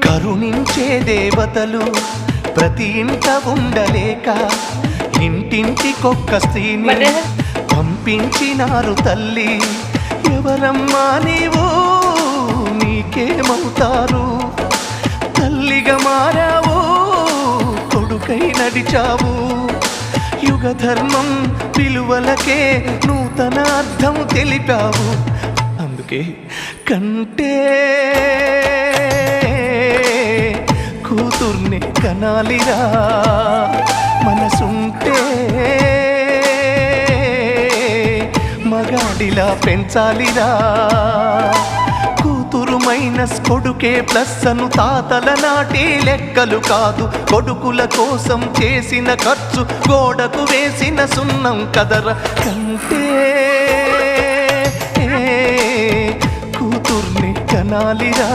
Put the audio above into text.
కరుణించే దేవతలు ప్రతి ఇంట ఉండలేక ఇంటింటికొక్క స్త్రీని పంపించినారు తల్లి. ఎవరమ్మా నీవు, నీకేమవుతారు? తల్లిగా మారావు, కొడుకై నడిచావు. యుగ ధర్మం విలువలకే నూతన అర్థం తెలిపావు. అందుకే కంటే కూతుర్ని కనాలిరా, మనసుంటే మగాడిలా పెంచాలిరా. కూతురు మైనస్ కొడుకే ప్లస్ అను తాతల నాటి లెక్కలు కాదు. కొడుకుల కోసం చేసిన ఖర్చు గోడకు వేసిన సున్నం కదర. కంటే కూతుర్ని కనాలిరా.